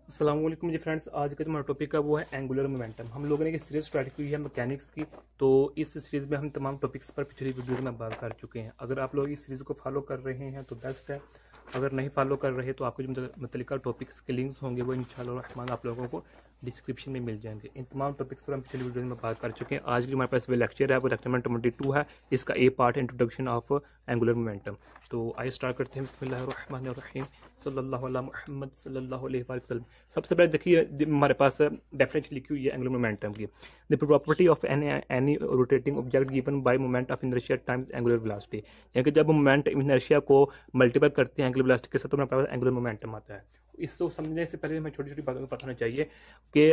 अस्सलाम वालेकुम जी फ्रेंड्स। आज का जो हमारा टॉपिक है वो है एंगुलर मोमेंटम। हम लोगों ने एक सीरीज स्टार्ट की है मैकेनिक्स की, तो इस सीरीज में हम तमाम टॉपिक्स पर पिछली वीडियोज में बात कर चुके हैं। अगर आप लोग इस सीरीज को फॉलो कर रहे हैं तो बेस्ट है, अगर नहीं फॉलो कर रहे तो आपको जो मुतल्लिका टॉपिक्स के लिंक्स होंगे वो इंशाल्लाह रहमान आप लोगों को डिस्क्रिप्शन में मिल जाएंगे। इन तमाम टॉपिक्स पर हम पिछली वीडियो में बात कर चुके हैं। आज की जो हमारे पास वो लेक्चर है वो लेक्चर नंबर 22 है। इसका A part introduction of angular momentum. तो आइए स्टार्ट करते हैं। बिस्मिल्लाहिर्रहमानिर्रहीम सल्लल्लाहु अला मुहम्मद सल्लल्लाहु अलैहि वसल्लम। सबसे पहले देखिए हमारे पास डेफिनेशन लिखी हुई है एंगुलर मोमेंटम की। The property of any rotating object given by moment of inertia times angular velocity, यानी कि जब मोमेंट इनर्शिया को मल्टीप्लाई करते हैं एंगुलर वेलोसिटी के साथ तो हमारे पास एंगुलर मोमेंटम आता है। इसको समझने से पहले हमें छोटी छोटी बातों को पता होना चाहिए कि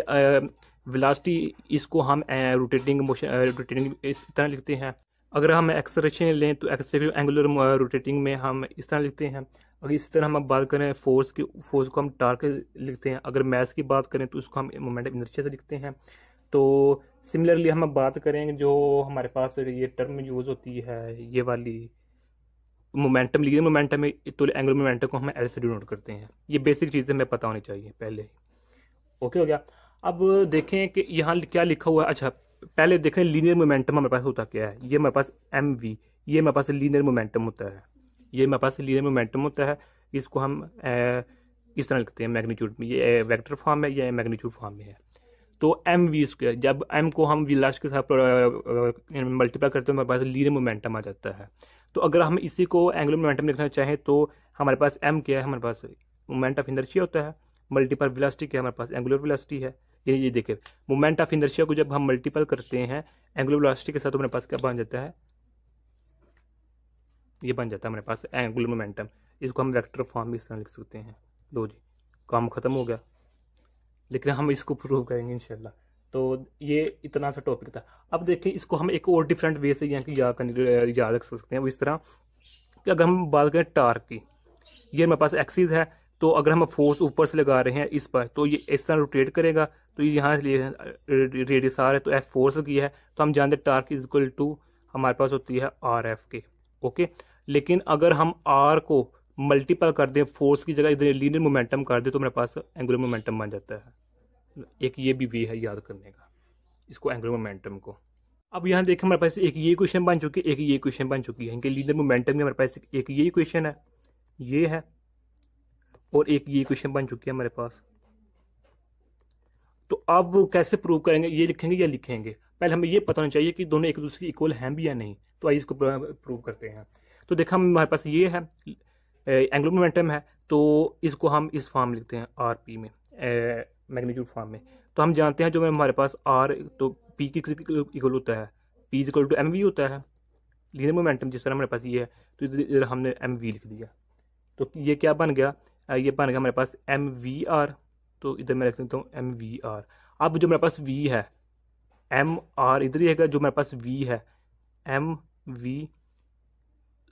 वेलोसिटी इसको हम रोटेटिंग मोशन रोटेटिंग इस तरह लिखते हैं। अगर हम एक्सलेरेशन लें तो एक्सलेरेशन एंगुलर रोटेटिंग में हम इस तरह लिखते हैं। अगर इसी तरह हम बात करें फोर्स की, फोर्स को हम टार्क लिखते हैं। अगर मास की बात करें तो उसको हम मोमेंट ऑफ इनर्शिया से लिखते हैं। तो सिमिलरली हम बात करें जो हमारे पास ये टर्म यूज़ होती है ये वाली मोमेंटम, लीनियर मोमेंटम में, तो एंगुलर मोमेंटम को हम एल से डिनोट करते हैं। ये बेसिक चीज़ें हमें पता होनी चाहिए पहले ही। ओके हो गया। अब देखें कि यहाँ क्या लिखा हुआ है। अच्छा, पहले देखें लीनियर मोमेंटम हमारे पास होता क्या है। ये हमारे पास एम वी, ये हमारे पास लीनियर मोमेंटम होता है। ये हमारे पास लीनियर मोमेंटम होता है। इसको हम इस तरह लिखते हैं मैग्नीट्यूड में। ये वेक्टर फॉर्म है, ये मैग्नीट्यूड फॉर्म में है। तो एम वी स्क्वायर, जब एम को हम वी लास्ट के साथ मल्टीप्लाई करते हैं हमारे पास लीनियर मोमेंटम आ जाता है। तो अगर हम इसी को एंगुलर मोमेंटम लिखना चाहें तो हमारे पास एम क्या है, हमारे पास मोमेंट ऑफ इनर्शिया होता है, मल्टीपल वेलोसिटी क्या है, हमारे पास एंगुलर वेलोसिटी है। ये देखिए मोमेंट ऑफ इनर्शिया को जब हम मल्टीपल करते हैं एंगुलर वेलोसिटी के साथ तो हमारे पास क्या बन जाता है, ये बन जाता है हमारे पास एंगुलर मोमेंटम। इसको हम वेक्टर फॉर्म में इस तरह लिख सकते हैं। लो जी, काम खत्म हो गया, लेकिन हम इसको प्रूव करेंगे इंशाल्लाह। तो ये इतना सा टॉपिक था। अब देखिए इसको हम एक और डिफरेंट वे से यहाँ की याद रख सकते हैं। वो इस तरह कि अगर हम बात करें टार्क की, ये हमारे पास एक्सिस है, तो अगर हम फोर्स ऊपर से लगा रहे हैं इस पर तो ये इस तरह रोटेट करेगा। तो ये यहाँ रेडियस आर है तो एफ फोर्स की है, तो हम जानते हैं टार्क इज इक्वल टू हमारे पास होती है आर एफ के। ओके, लेकिन अगर हम आर को मल्टीपल कर दें, फोर्स की जगह इधर लीनियर मोमेंटम कर दें तो हमारे पास एंगुलर मोमेंटम बन जाता है। एक ये भी वे है याद करने का इसको, एंगुलर मोमेंटम को। अब यहाँ देखें हमारे पास एक ये क्वेश्चन बन चुकी है, एक ये क्वेश्चन बन चुकी है। इनके लीनियर मोमेंटम में हमारे पास एक ये क्वेश्चन है, ये है, और एक ये क्वेश्चन बन चुकी है हमारे पास। तो अब कैसे प्रूव करेंगे, ये लिखेंगे या लिखेंगे? पहले हमें ये पता होना चाहिए कि दोनों एक दूसरे के इक्वल हैं भी या नहीं। तो आइए इसको प्रूव करते हैं। तो देखा हमारे पास ये है एंगुलर मोमेंटम है, तो इसको हम इस फॉर्म लिखते हैं आर पी में, मैग्नीट्यूड फॉर्म में। तो हम जानते हैं जो हमारे पास आर, तो पी की इक्वल होता है, P is equal to M V होता है। लीनियर मोमेंटम जिस तरह हमारे पास ये है तो इधर हमने एम वी लिख दिया। तो ये क्या बन गया, ये बन गया हमारे पास एम वी आर। तो इधर मैं रख देता हूँ एम वी आर। अब जो मेरे पास वी है, एम आर इधर ही है, जो मेरे पास वी है M V,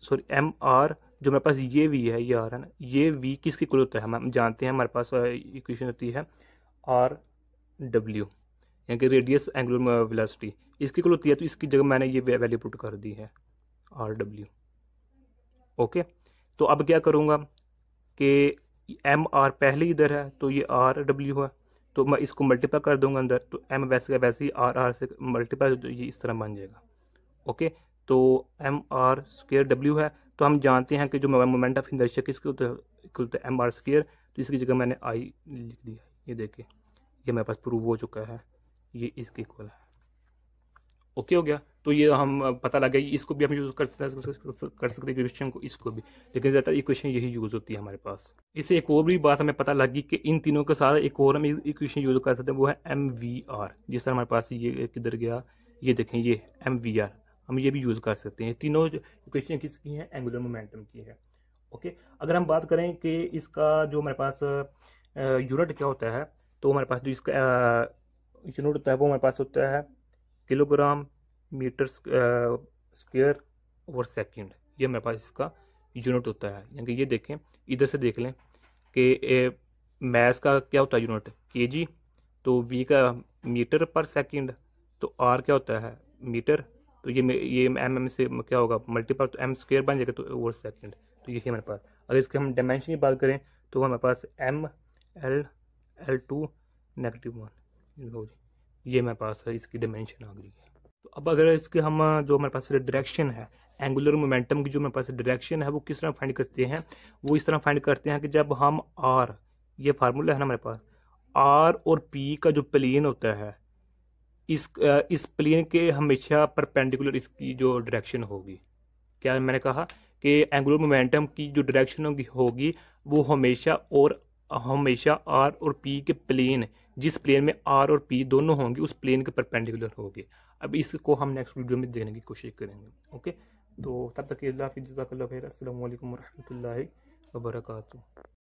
sorry M R, जो मेरे पास ये वी है, ये आर है ना, ये वी किसकी इक्वल होता है हम जानते हैं। हमारे पास इक्वेशन होती है आर डब्ल्यू, यानी कि रेडियस एंगुलर वेलोसिटी, इसकी इक्वल होती है। तो इसकी जगह मैंने ये वैल्यू पुट कर दी है आर डब्ल्यू। ओके, तो अब क्या करूँगा कि एम आर पहले इधर है तो ये आर डब्ल्यू है, तो मैं इसको मल्टीप्लाई कर दूंगा अंदर, तो एम वैसे वैसे ही आर आर से मल्टीप्लाई, तो ये इस तरह बन जाएगा। ओके, तो एम आर स्क्र डब्ल्यू है। तो हम जानते हैं कि जो मोमेंट ऑफ इनर्शिया किसके इक्वल होता है, एम आर स्क्र। तो इसकी जगह मैंने आई लिख दिया। ये देखिए ये मेरे पास प्रूव हो चुका है, ये इसके इक्वल है। ओके हो गया। तो ये हम पता लगा, इसको भी हम यूज़ कर सकते हैं क्वेश्चन को, इसको भी, लेकिन ज़्यादातर इक्वेशन यही यूज़ होती है हमारे पास। इससे एक और भी बात हमें पता लगी कि इन तीनों के साथ एक और हम इक्वेशन यूज़ कर सकते हैं, वो है एम वी आर। जिस तरह हमारे पास ये किधर गया, ये देखें ये एम वी आर, हम ये भी यूज़ कर सकते हैं। तीनों इक्वेशन किसकी हैं, एंगुलर मोमेंटम की है। ओके, अगर हम बात करें कि इसका जो हमारे पास यूनिट क्या होता है, तो हमारे पास जो इसका यूनिट होता है वो हमारे पास होता है किलोग्राम मीटर स्क्वायर और सेकंड। ये हमारे पास इसका यूनिट होता है। यानी कि ये देखें, इधर से देख लें कि मैस का क्या होता है यूनिट, केजी, तो वी का मीटर पर सेकंड, तो आर क्या होता है मीटर, तो ये एम से क्या होगा मल्टीपल, तो एम स्क्वायर बन जाएगा तो और सेकंड। तो ये हमारे पास, अगर इसके हम डायमेंशन की बात करें तो हमारे पास एम एल L2 -1। लो जी, ये मेरे पास है, इसकी डायमेंशन आ गई है। तो अब अगर इसके हम जो हमारे पास डायरेक्शन है, एंगुलर मोमेंटम की जो हमारे पास डायरेक्शन है, वो किस तरह फाइंड करते हैं? वो इस तरह फाइंड करते हैं कि जब हम आर, ये फार्मूला है ना हमारे पास, आर और पी का जो प्लेन होता है, इस प्लेन के हमेशा परपेंडिकुलर इसकी जो डायरेक्शन होगी। क्या मैंने कहा कि एंगुलर मोमेंटम की जो डायरेक्शन होगी वो हमेशा आर और पी के प्लेन, जिस प्लेन में आर और पी दोनों होंगे उस प्लेन के परपेंडिकुलर होगी। अब इसको हम नेक्स्ट वीडियो में देखने की कोशिश करेंगे। ओके, तो तब तक अल्लाह हाफ़िज़, जज़ाकल्लाहु खैर, अस्सलामु अलैकुम वरहमतुल्लाहि वबरकातुहू।